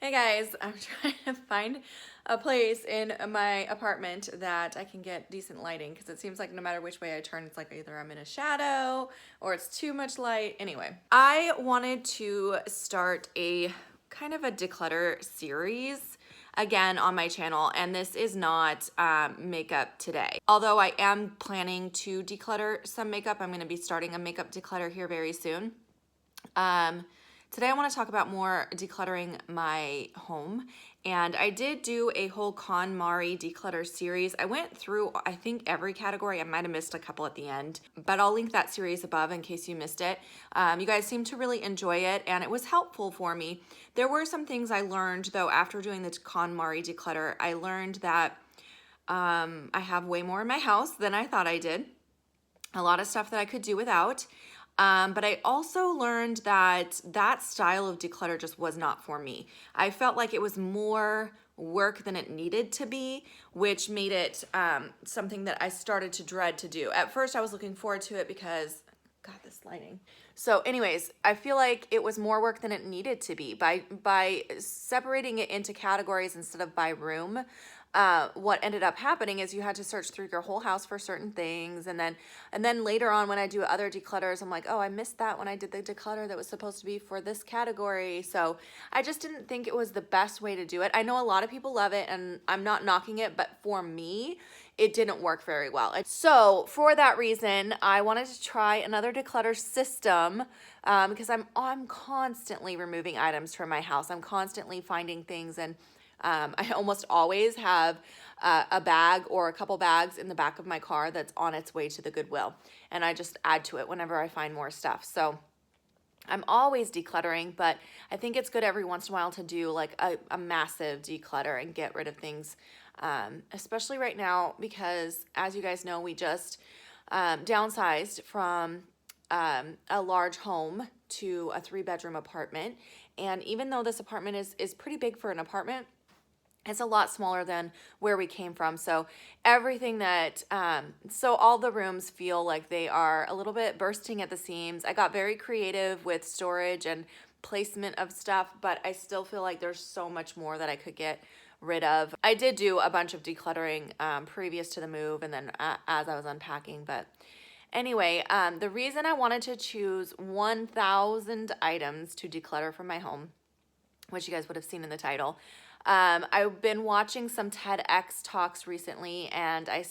Hey guys, I'm trying to find a place in my apartment that I can get decent lighting because it seems like no matter which way I turn, it's like either I'm in a shadow or it's too much light. Anyway, I wanted to start a kind of a declutter series again on my channel, and this is not makeup today. Although I am planning to declutter some makeup, I'm going to be starting a makeup declutter here very soon. Today I want to talk about more decluttering my home, and I did do a whole KonMari declutter series. I went through, I think, every category. I might have missed a couple at the end, but I'll link that series above in case you missed it. You guys seemed to really enjoy it, and it was helpful for me. There were some things I learned, though, after doing the KonMari declutter. I learned that I have way more in my house than I thought I did. A lot of stuff that I could do without. But I also learned that that style of declutter just was not for me. I felt like it was more work than it needed to be, which made it something that I started to dread to do. At first, I was looking forward to it because, God, this lighting. So anyways, I feel like it was more work than it needed to be. By separating it into categories instead of by room, what ended up happening is you had to search through your whole house for certain things, and then later on when I do other declutters, I'm like, oh, I missed that when I did the declutter that was supposed to be for this category. So I just didn't think it was the best way to do it. I know a lot of people love it, and I'm not knocking it, but for me, it didn't work very well. So for that reason, I wanted to try another declutter system because I'm constantly removing items from my house. I'm constantly finding things, and I almost always have a bag or a couple bags in the back of my car that's on its way to the Goodwill, and I just add to it whenever I find more stuff. So I'm always decluttering, but I think it's good every once in a while to do like a massive declutter and get rid of things, especially right now because, as you guys know, we just downsized from a large home to a 3-bedroom apartment. And even though this apartment is pretty big for an apartment, it's a lot smaller than where we came from. So everything that, so all the rooms feel like they are a little bit bursting at the seams. I got very creative with storage and placement of stuff, but I still feel like there's so much more that I could get rid of. I did do a bunch of decluttering previous to the move and then as I was unpacking, but anyway, the reason I wanted to choose 1,000 items to declutter from my home, which you guys would have seen in the title, I've been watching some TEDx talks recently, and I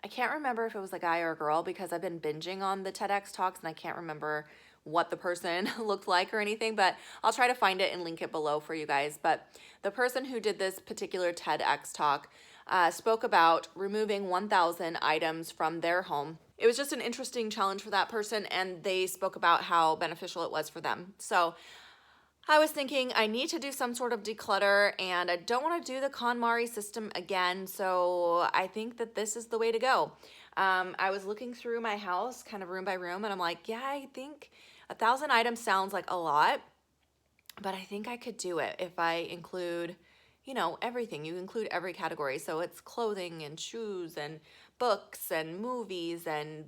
can't remember if it was a guy or a girl because I've been binging on the TEDx talks and I can't remember what the person looked like or anything, but I'll try to find it and link it below for you guys. But the person who did this particular TEDx talk spoke about removing 1,000 items from their home. It was just an interesting challenge for that person, and they spoke about how beneficial it was for them. So I was thinking I need to do some sort of declutter, and I don't want to do the KonMari system again, so I think that this is the way to go. I was looking through my house kind of room by room, and I'm like, yeah, I think 1,000 items sounds like a lot, but I think I could do it if I include, everything. You include every category, so it's clothing and shoes and books and movies and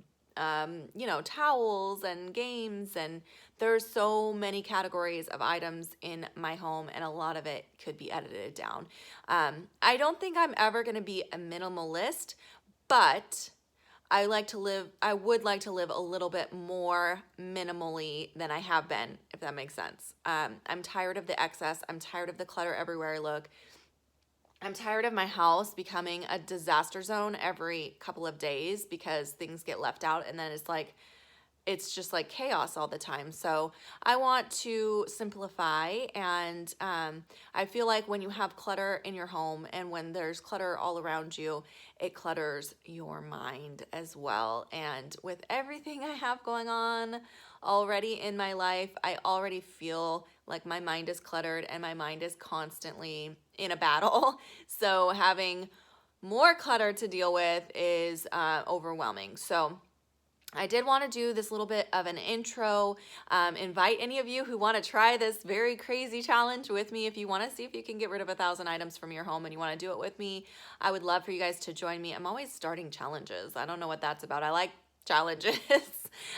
towels and games, and there's so many categories of items in my home, and a lot of it could be edited down. I don't think I'm ever going to be a minimalist, but I would like to live a little bit more minimally than I have been, if that makes sense. I'm tired of the excess. I'm tired of the clutter everywhere I look. I'm tired of my house becoming a disaster zone every couple of days because things get left out, and then it's just like chaos all the time. So I want to simplify, and I feel like when you have clutter in your home and when there's clutter all around you, it clutters your mind as well. And with everything I have going on already in my life, I already feel like my mind is cluttered and my mind is constantly in a battle. So having more clutter to deal with is overwhelming. So I did want to do this little bit of an intro, invite any of you who want to try this very crazy challenge with me. If you want to see if you can get rid of 1,000 items from your home and you want to do it with me, I would love for you guys to join me. I'm always starting challenges. I don't know what that's about. I like challenges.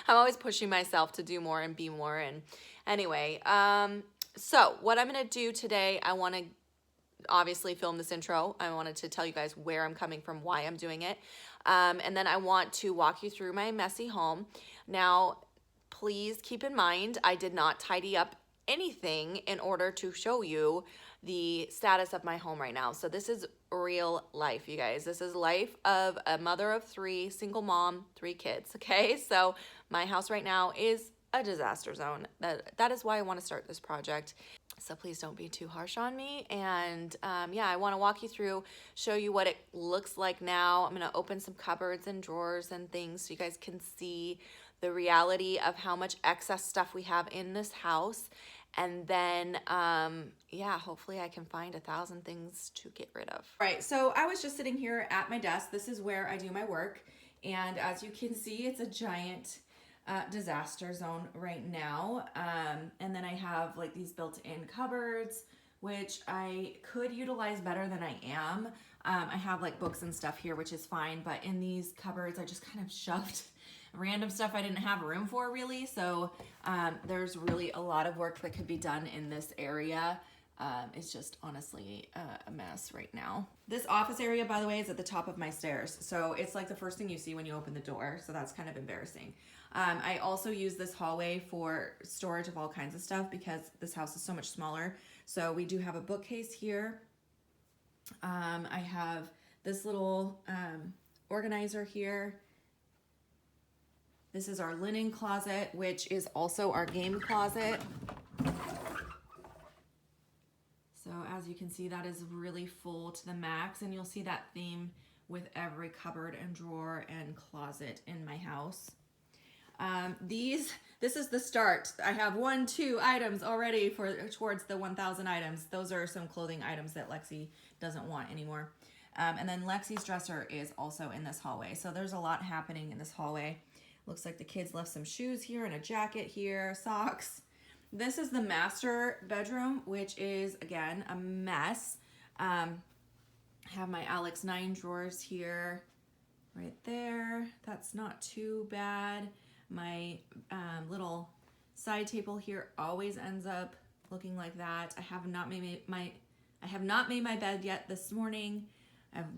I'm always pushing myself to do more and be more. And anyway, So what I'm gonna do today, I wanna obviously film this intro. I wanted to tell you guys where I'm coming from, why I'm doing it. And then I want to walk you through my messy home. Now, please keep in mind, I did not tidy up anything in order to show you the status of my home right now. So this is real life, you guys. This is life of a mother of 3, single mom, 3 kids, okay? So my house right now is a disaster zone. That is why I want to start this project. So please don't be too harsh on me. And yeah, I want to walk you through, show you what it looks like now. I'm going to open some cupboards and drawers and things so you guys can see the reality of how much excess stuff we have in this house. And then, yeah, hopefully I can find 1,000 things to get rid of. Right, so I was just sitting here at my desk. This is where I do my work. And as you can see, it's a giant disaster zone right now. And then I have like these built-in cupboards, which I could utilize better than I am. I have like books and stuff here, which is fine, but in these cupboards, I just kind of shoved random stuff I didn't have room for really. So there's really a lot of work that could be done in this area. It's just honestly a mess right now. This office area, by the way, is at the top of my stairs. So it's like the first thing you see when you open the door. So that's kind of embarrassing. I also use this hallway for storage of all kinds of stuff because this house is so much smaller. So we do have a bookcase here. I have this little organizer here. This is our linen closet, which is also our game closet. So as you can see, that is really full to the max, and you'll see that theme with every cupboard and drawer and closet in my house. This is the start. I have 2 items already towards the 1,000 items. Those are some clothing items that Lexi doesn't want anymore. And then Lexi's dresser is also in this hallway. So there's a lot happening in this hallway. Looks like the kids left some shoes here and a jacket here, socks. This is the master bedroom, which is, again, a mess. I have my Alex 9 drawers here, right there. That's not too bad. My little side table here always ends up looking like that. I have not made my bed yet this morning. I have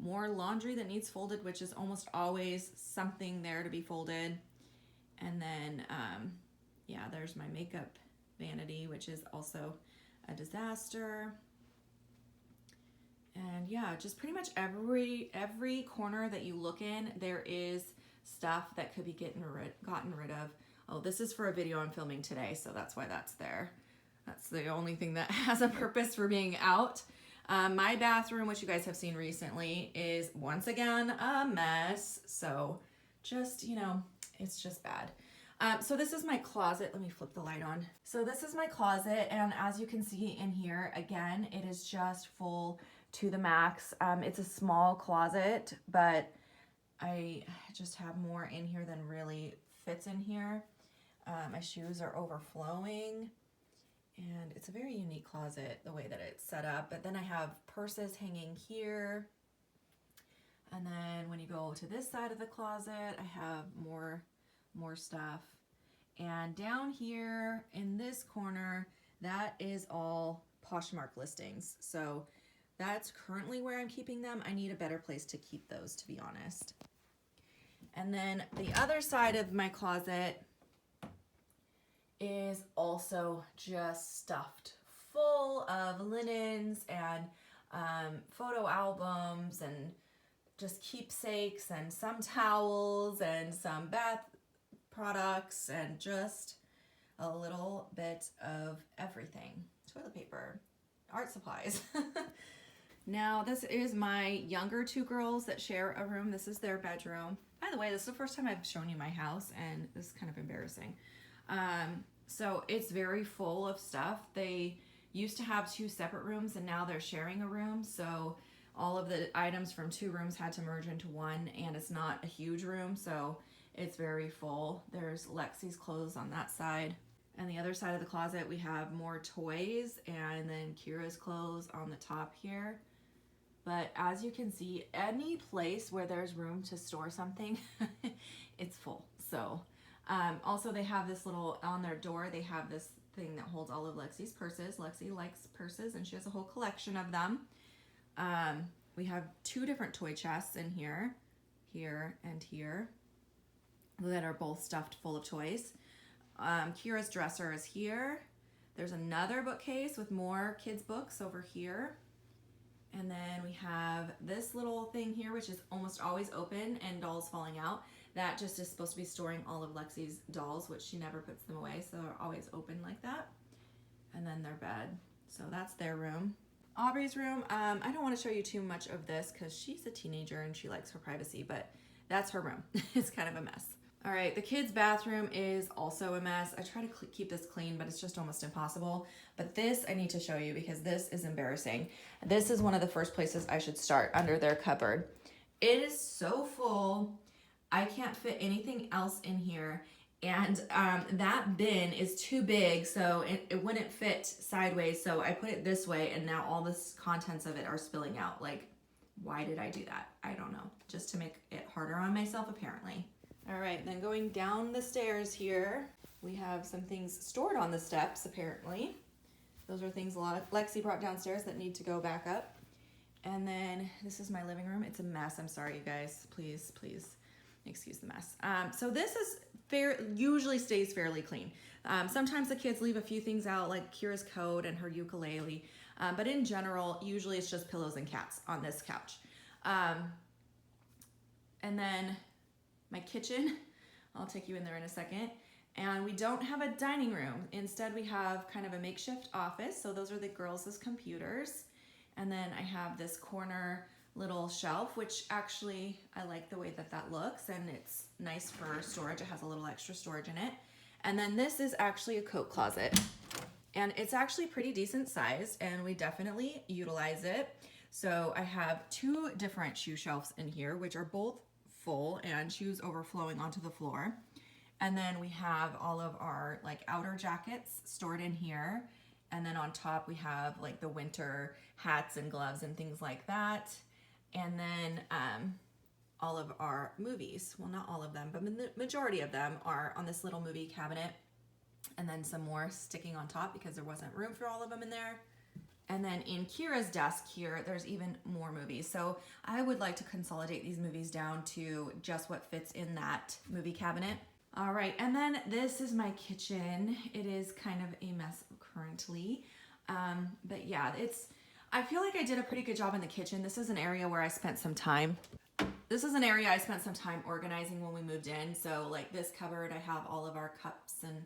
more laundry that needs folded, which is almost always something there to be folded. And then, yeah, there's my makeup vanity, which is also a disaster. And yeah, just pretty much every corner that you look in, there is stuff that could be gotten rid of. Oh, this is for a video I'm filming today, so that's why that's there. That's the only thing that has a purpose for being out. My bathroom, which you guys have seen recently, is once again a mess. So just, you know, it's just bad. So this is my closet. Let me flip the light on. So this is my closet, and as you can see in here, again, it is just full to the max. It's a small closet, but I just have more in here than really fits in here. My shoes are overflowing, and it's a very unique closet the way that it's set up. But then I have purses hanging here, and then when you go to this side of the closet, I have more stuff. And down here in this corner, that is all Poshmark listings. So that's currently where I'm keeping them. I need a better place to keep those, to be honest. And then the other side of my closet is also just stuffed full of linens and photo albums and just keepsakes and some towels and some bath products and just a little bit of everything. Toilet paper, art supplies. Now, this is my younger 2 girls that share a room. This is their bedroom. By the way, this is the first time I've shown you my house, and this is kind of embarrassing. So it's very full of stuff. They used to have 2 separate rooms, and now they're sharing a room. So all of the items from 2 rooms had to merge into one, and it's not a huge room, so it's very full. There's Lexi's clothes on that side. And the other side of the closet, we have more toys, and then Kira's clothes on the top here. But as you can see, any place where there's room to store something, it's full. So also they have this little, on their door, they have this thing that holds all of Lexi's purses. Lexi likes purses and she has a whole collection of them. We have 2 different toy chests in here, and here, that are both stuffed full of toys. Kira's dresser is here. There's another bookcase with more kids' books over here. And then we have this little thing here, which is almost always open and dolls falling out. That just is supposed to be storing all of Lexi's dolls, which she never puts them away, so they're always open like that. And then their bed. So that's their room. Aubrey's room, I don't want to show you too much of this because she's a teenager and she likes her privacy, but that's her room. It's kind of a mess. All right, the kids' bathroom is also a mess. I try to keep this clean, but it's just almost impossible. But this I need to show you because this is embarrassing. This is one of the first places I should start, under their cupboard. It is so full. I can't fit anything else in here. And that bin is too big, so it wouldn't fit sideways. So I put it this way, and now all the contents of it are spilling out. Like, why did I do that? I don't know. Just to make it harder on myself, apparently. All right, then going down the stairs here, we have some things stored on the steps, apparently. Those are things Lexi brought downstairs that need to go back up. And then this is my living room. It's a mess. I'm sorry, you guys. Please excuse the mess. So this is usually stays fairly clean. Sometimes the kids leave a few things out, like Kira's coat and her ukulele. But in general, usually it's just pillows and cats on this couch. And then my kitchen, I'll take you in there in a second. And we don't have a dining room. Instead, we have kind of a makeshift office. So those are the girls' computers. And then I have this corner little shelf, which actually I like the way that looks, and it's nice for storage. It has a little extra storage in it. And then this is actually a coat closet. And it's actually pretty decent sized, and we definitely utilize it. So I have 2 different shoe shelves in here, which are both full and shoes overflowing onto the floor. And then we have all of our like outer jackets stored in here. And then on top we have like the winter hats and gloves and things like that. And then all of our movies, well, not all of them, but the majority of them are on this little movie cabinet. And then some more sticking on top because there wasn't room for all of them in there. And then in Kira's desk here, there's even more movies. So I would like to consolidate these movies down to just what fits in that movie cabinet. All right, and then this is my kitchen. It is kind of a mess currently. But yeah, I feel like I did a pretty good job in the kitchen. This is an area where I spent some time. Organizing when we moved in. So like this cupboard, I have all of our cups and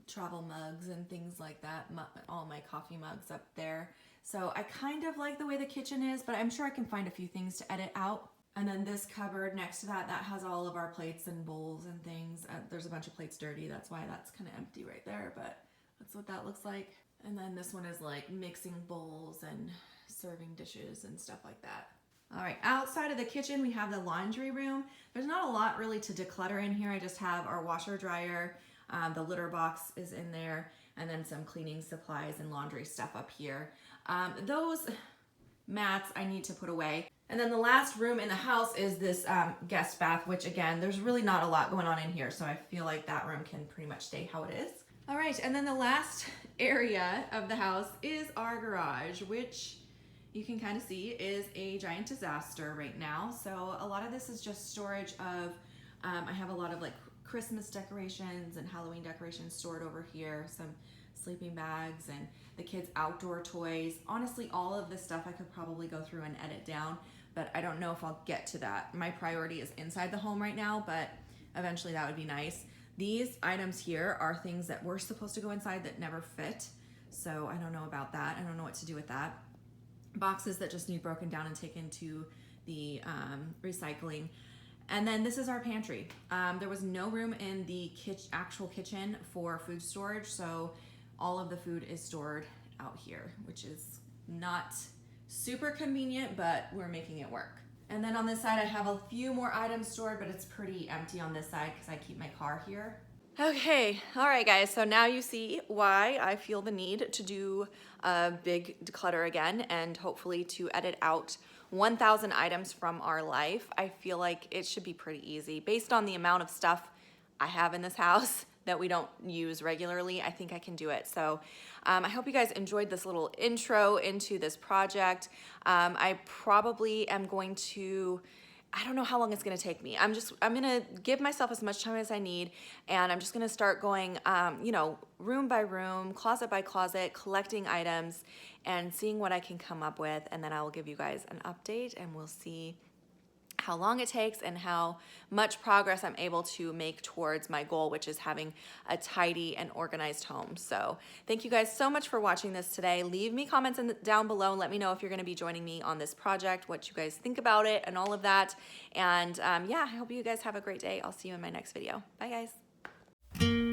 travel mugs and things like that, all my coffee mugs up there. So I kind of like the way the kitchen is, but I'm sure I can find a few things to edit out. And then this cupboard next to that has all of our plates and bowls and things. There's a bunch of plates dirty, that's why that's kind of empty right there, but that's what that looks like. And then this one is like mixing bowls and serving dishes and stuff like that. All right, outside of the kitchen, we have the laundry room. There's not a lot really to declutter in here. I just have our washer dryer. The litter box is in there, and then some cleaning supplies and laundry stuff up here. Those mats I need to put away. And then the last room in the house is this guest bath, which again, there's really not a lot going on in here, so I feel like that room can pretty much stay how it is. All right, and then the last area of the house is our garage, which you can kind of see is a giant disaster right now. So a lot of this is just storage of, I have a lot of like Christmas decorations and Halloween decorations stored over here, some sleeping bags and the kids' outdoor toys. Honestly, all of this stuff I could probably go through and edit down, but I don't know if I'll get to that. My priority is inside the home right now, but eventually that would be nice. These items here are things that were supposed to go inside that never fit, so I don't know about that. I don't know what to do with that. Boxes that just need broken down and taken to the recycling. And then this is our pantry. There was no room in the actual kitchen for food storage, so all of the food is stored out here, which is not super convenient, but we're making it work. And then on this side, I have a few more items stored, but it's pretty empty on this side because I keep my car here. Okay, all right guys, so now you see why I feel the need to do a big declutter again and hopefully to edit out 1,000 items from our life. I feel like it should be pretty easy based on the amount of stuff I have in this house. that we don't use regularly, I think I can do it. So I hope you guys enjoyed this little intro into this project. I probably am going to, I don't know how long it's gonna take me. I'm gonna give myself as much time as I need, and I'm just gonna start going, you know, room by room, closet by closet, collecting items and seeing what I can come up with. And then I will give you guys an update, and we'll see how long it takes and how much progress I'm able to make towards my goal, which is having a tidy and organized home. So thank you guys so much for watching this today. Leave me comments down below and let me know if you're gonna be joining me on this project, what you guys think about it and all of that. And yeah, I hope you guys have a great day. I'll see you in my next video. Bye guys.